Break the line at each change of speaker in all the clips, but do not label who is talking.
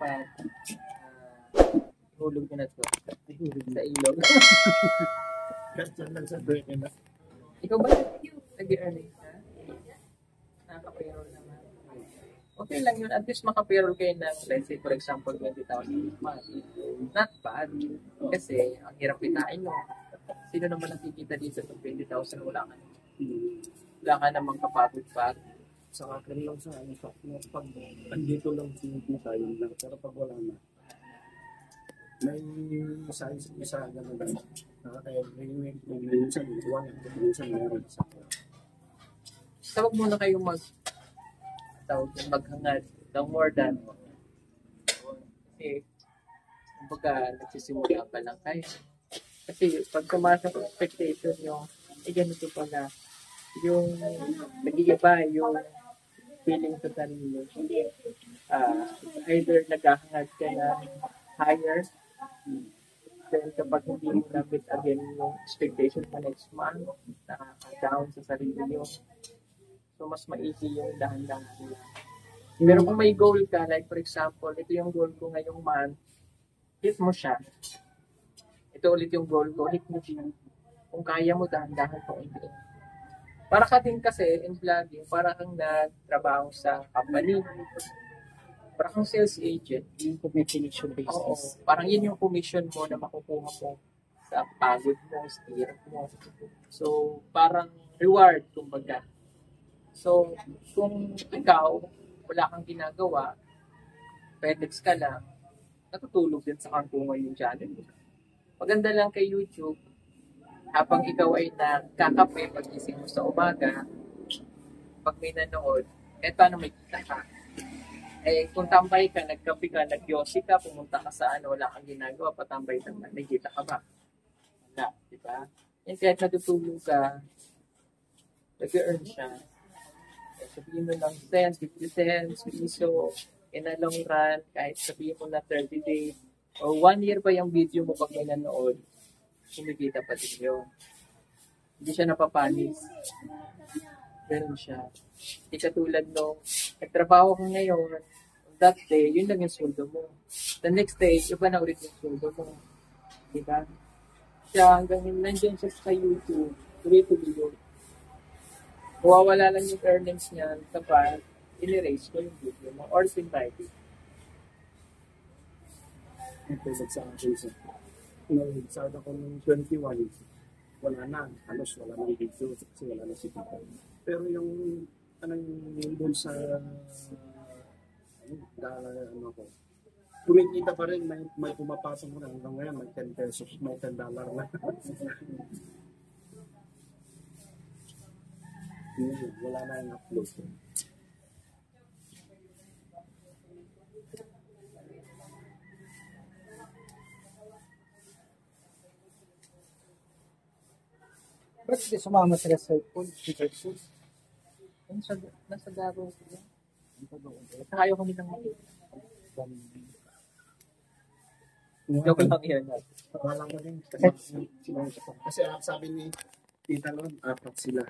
yan. Hulog ko na to. Hulog sa ilog. Ikaw ba nag-earning ka? Nakaka-payroll naman. Okay lang yun. At least maka-payroll kayo ng, let's say, for example, 20,000 a month. Not bad. Kasi, ang hirap kitain mo. Sino naman nakikita dito ng 20,000? Wala ka namang kapagod-pagod.
Sa akin lang sa ano, pag andito lang sinipita yun lang, pero pag wala na, may isa gano'n lang. Kaya may minsan, minsan meron sa akin.
So, wag muna kayong maghangad ng more than. Kasi, kumbaga, nagsisimula pa lang kayo. Kasi, pag kumasok expectation nyo, ganito pala, yung nag-iiba yung feeling sa sarili. Either naghahangad ka na higher, then kapag hindi mo na-meet again yung expectation sa next month, nakaka-down sa sarili nyo. So, mas maigi yung dahan-dahan. Pero kung may goal ka, like for example, ito yung goal ko ngayong month, hit mo siya. Ito ulit yung goal ko, hit mo siya. Kung kaya mo, dahan-dahan po. Para ka din kasi, in vlogging, para kang nagtrabaho sa company. Para kang sales agent.
Yung commission basis.
Oo, parang yun yung commission mo na makukuha mo sa pagod mo, sa hirap mo. So, parang reward, kumbaga. So, kung ikaw, wala kang ginagawa, pedex ka lang, natutulog din sa kangkungan yung channel. Maganda lang kay YouTube, habang ikaw ay nagkakape pag-ising mo sa umaga, pag may nanood, paano may kita ka? Kung tambay ka, nagkape ka, nagyosi ka, pumunta ka sa wala kang ginagawa, patambay-tambay, may kita ka ba? Wala, di ba? Kahit natutulog ka, nag-earn siya. Sabihin mo lang 10, 50 cents, piso, in a long run, kahit sabihin mo na 30 days, o 1 year pa yung video mo pag may nanood, kumikita pa din yun. Hindi siya napapanis. Ganun siya. Hindi katulad nung nagtrabaho ko ngayon, that day, yun lang yung sweldo mo. The next day, iba na ulit yung sweldo mo. Diba? Siya hanggang nandiyan siya sa YouTube, tuloy-tuloy yun. Mawawala lang yung earnings niya kapag in-erase ko yung video mo or pinrivate.
Ito sa akin sa nag-start ako ng 21, wala na, halos wala nang video kasi wala na si Tita. Pero yung doon sa ko, kumikita pa rin, may pumapasok mo na hanggang ngayon, may 10 pesos, may $10 na. Wala na yung upload.
Ba't di sumama sila sa pool?
Nasa garo ko yan. Saka ayaw ko nilang makita. Joke lang yun.
Wala ko din. Kasi sabi ni Tita Lon, 4 sila.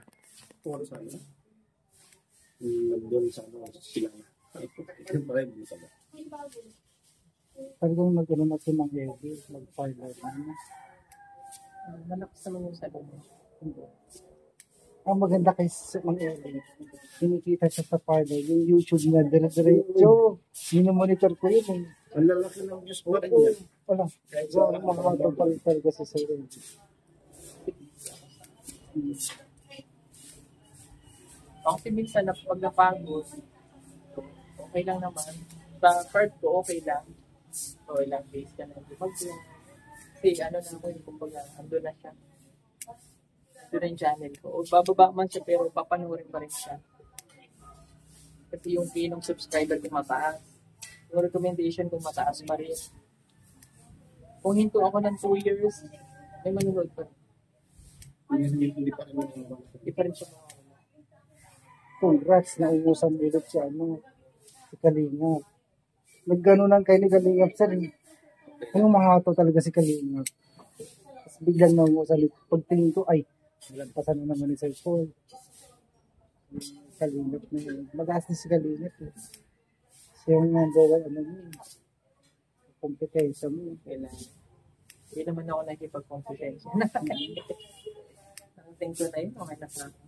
4 sa ano? Doon sa sila na. Marami dito ba?
Talagang mag-ano na si Mang Eddie, mag-filer na.
Malakas naman yung sabi mo.
Ang maganda kay Mang Eddie, kinikita siya sa parlor, yung YouTube na dire-diretso. Monitor ko yun.
Ang lalaki ng Diyos ko rin yan.
Wala. So, makakapagpalit talaga sa sarili.
Kasi minsan pag napagod, okay lang naman. Sa part ko, okay lang. So, ilang days ka na mag-vlog. Kasi na ako yung kumbaga, ando na siya. Ando na yung channel ko. O bababa man siya pero papanurin pa rin siya. Kasi yung fee ng subscriber ko mataas. Yung recommendation ko mataas pa rin. Kung hinto ako ng 2 years, may manunood pa rin. Hindi pa rin siya makakala.
Congrats, nauusan ulit si si Kalingap. Nagganunan kayo ni Kalingap sir. Ano mahato talaga si Kalingap. Tapos biglang nauusan. Pagtingin ko, ay, nagpasan na naman ni Sir Paul. Kalingap na yun. Mag-aas na si Kalingap. Siya yung number one, kompetensya mo.
Kailangan. Hindi naman ako nakikipag-competensya. Nakating ko na yun, okay na sa akin.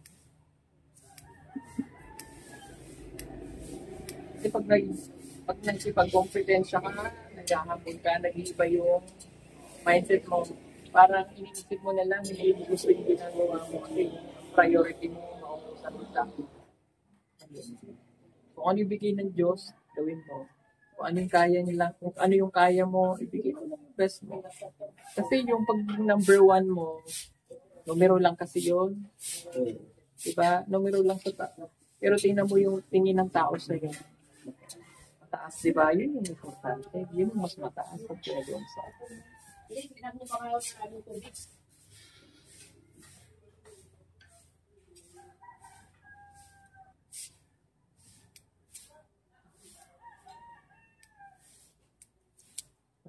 Kasi pag nagsipag-competensya ka, naghahabol ka, nag-iiba yung mindset mo. Parang iniisip mo na lang, hindi mo gusto yung ginagawa mo. Kasi priority mo, mauusan mo sa kung ano yung bigay ng Diyos, gawin mo. Kung ano yung kaya nila, kung ano yung kaya mo, ibigay mo ng best mo. Kasi yung pag number 1 mo, numero lang kasi yun. Diba? Numero lang sa tao. Pero tingnan mo yung tingin ng tao sa'yo. Mataas, diba? Yun yung importante. Yun yung mas mataas pag pinagawa sa atin.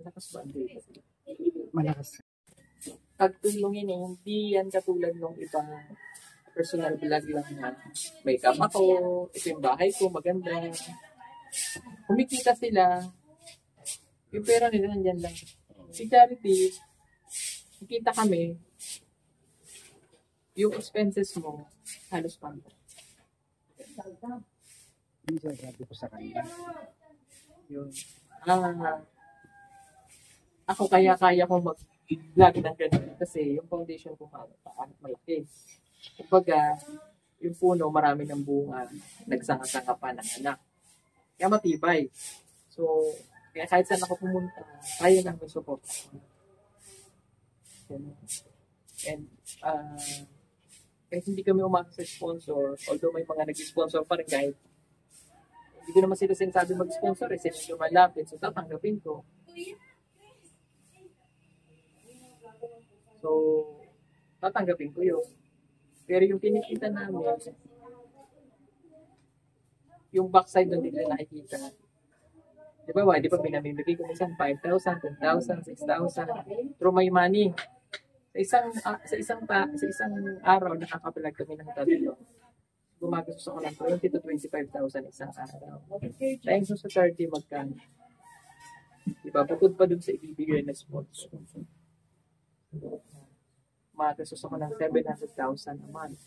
Malakas ba ang data?
Malakas.
Pagtulungin hindi yan katulad ng ibang personal vlog lang na make-up ako, ito yung bahay ko, maganda. Kumikita sila, yung pera nila nandyan lang. Si Charity, nakita kami, yung expenses mo, halos panta.
Hindi siya sabi ko sa kanya.
Yun. Ako kaya ko mag-vlog ng ganun kasi yung foundation ko malaki. Kumbaga, yung puno, marami ng bunga, nagsanga-sanga pa ng anak. Kaya matibay. So, kaya kahit saan ako pumunta, kaya namin support. And, kahit hindi kami umasa sa sponsor, although may mga nag-sponsor pa rin kahit hindi ko naman sila sinasabi mag-sponsor, sila yung malapit, so tatanggapin ko. So, tatanggapin ko yun. Pero yung kinikita namin, yung backside doon hindi nila nakikita. Di ba pinamimigay ko minsan 5,000, 10,000, 6,000 through my money. Sa isang araw nakakapalag kami ng tatlo. Gumagastos ako ng 20 to 25,000 isang araw. Times sa 30 magkano. Diba? Bukod pa dun sa ibibigay na sponsor. Gumagastos ako ng 700,000 a month.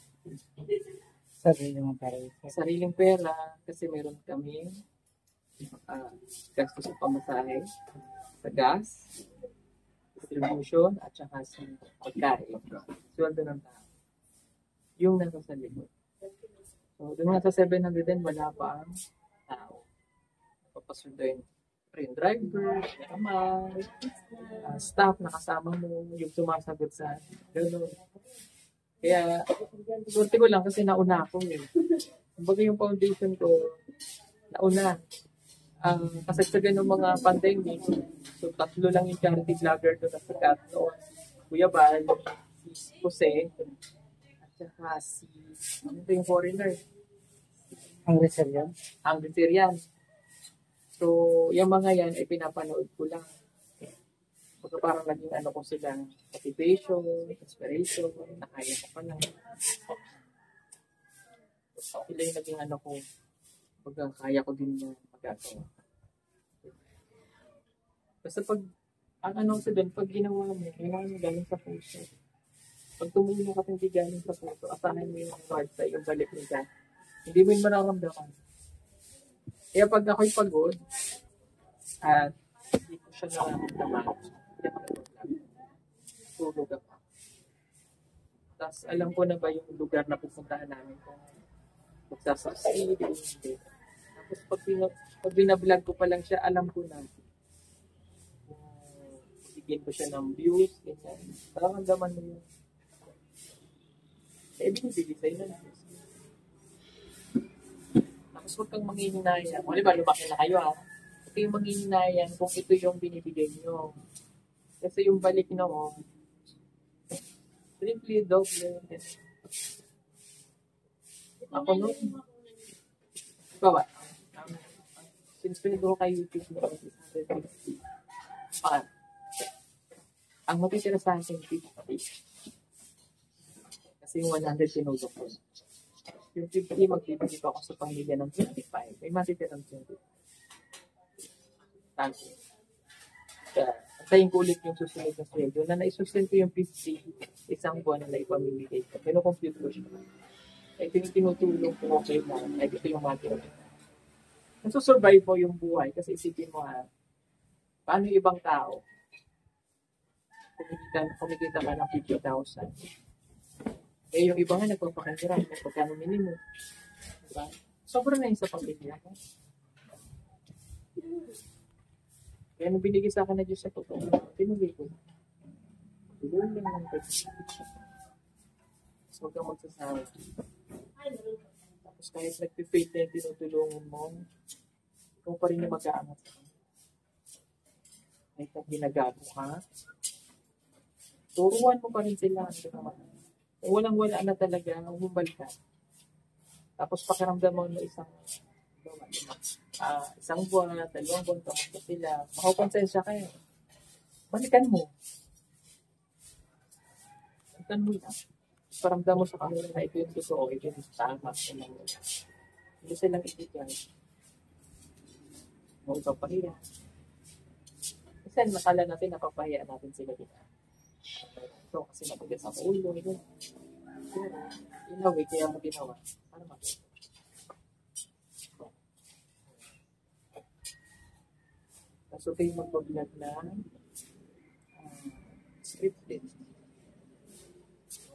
Sariling pera kasi meron kami gastos sa pamasahe, sa gas, distribution, at saka sa pagkain. Sweldo ng tao. Yung nasa sa likod. So, doon nga sa 700 din, wala pa ang tao. Papasunduin yung driver, kamay, staff na kasama mo, yung sumasagot sa gano'n. Kaya, swerte ko lang kasi nauna ako eh. Kumbaga yung foundation ko, nauna. Kasagsagan ng mga pandemic, so 3 lang yung charity vlogger ko na sikat noon. Kuya Bal, si Jose, at saka si, ano yung foreigner?
Ang Rizalian?
Ang Rizalian. So, yung mga yan ay pinapanood ko lang. Pagka parang naging ano ko silang motivation, inspiration, nakaya ko pa lang. So, sila yung naging ano ko, pagka kaya ko din na magagawa. Basta pag, ang ano sa doon, pag ginawa mo galing sa puso. Pag tumulong ka hindi galing sa puso, asahan mo yung heart sa yung balik nila. Hindi mo yung mararamdaman. Kaya pag ako'y pagod, at hindi ko siya nararamdaman, hindi ako nag-vlog. Tulog ako. Tapos alam ko na ba yung lugar na pupuntahan namin kung magsasucceed, hindi. Tapos pag binablog ko pa lang siya, alam ko na bigyan ko siya ng views, ganyan. Nararamdaman mo yun. Eh, binibigay sa'yo na views. Tapos huwag kang manghihinayang. O, diba, lumaki na kayo ha. Huwag kayong manghihinayang kung ito yung binibigay nyo. Kasi yung balik noon, triple, double. Ako nun, diba ba? Since pinagawa kay YouTube na 650, ang matitira sa akin 50. Kasi yung 100 tinulog ko. Yung 50, magbibigay ako sa pamilya ng 25. May matitirang 25. Thank you. antayin ko ulit yung susunod na sweldo na naisustent ko yung 50 isang buwan na naipamimigay ko. Kino-compute ko siya. Ito yung tinutulong ko okay na. Ito yung matira. Nasusurvive mo yung buhay kasi isipin mo paano yung ibang tao? Kumikita ka ng 50,000. Eh yung iba nga nagpapakahirap ng pagkano minimum. Diba? Sobrang na yung sa pamilya ko. Kaya nung binigay sa akin na Diyos sa totoo, pinuli ko. Pinuli lang ng pagkakas. So, huwag kang magsasawa. Tapos kahit nagpipate na yung tinutulungan mo, ikaw pa rin yung mag-aangat sa kanya. Kahit na ginagago ka, turuan mo pa rin sila. Kung walang-wala na talaga, humbal ka. Tapos pakiramdam mo na isang buwan, 2 buwan, kamusta sila. Makakonsensya kayo. Balikan mo. Balikan mo lang. Paramdam mo sa kanila na ito yung totoo, ito yung tama. Hindi silang ibigay. Huwag papahiya. Kasi nakala natin napapahiya natin sila dito. Ito kasi napagas ang ulo. Pero, kaya mo ginawa. Para matuto. So, kayo magbablog na scripted.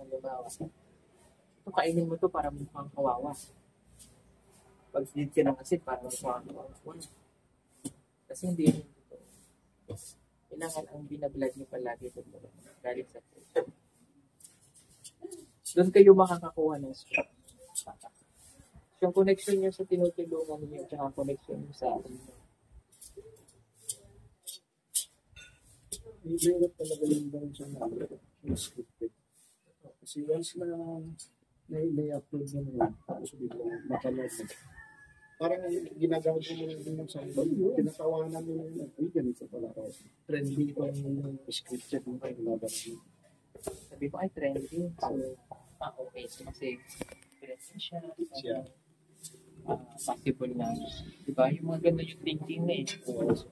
Halimbawa, ito kainin mo to para mukhang kawawa. Pag need ka ng asin, para mukhang kawawa. Kasi hindi yun ito. Kailangan ang binablog niyo palagi ito galing sa food. Doon kayo makakakuha ng script. Yung connection niyo sa tinutulungan niyo at connection niyo sa atin.
Hirap talaga yung doon sa yung scripted. Kasi once na na-upload mo na yun, tapos biglang mapanood mo. Parang ginagawa mo na din ng sample, tinatawanan mo na yun. Uy, ganito pala ako. Trendy ko yung scripted mo kayo ginagawa mo.
Sabi ko, trendy. So, okay. So, kasi trendy siya. Possible na. Diba? Yung mga ganda yung thinking na eh. So,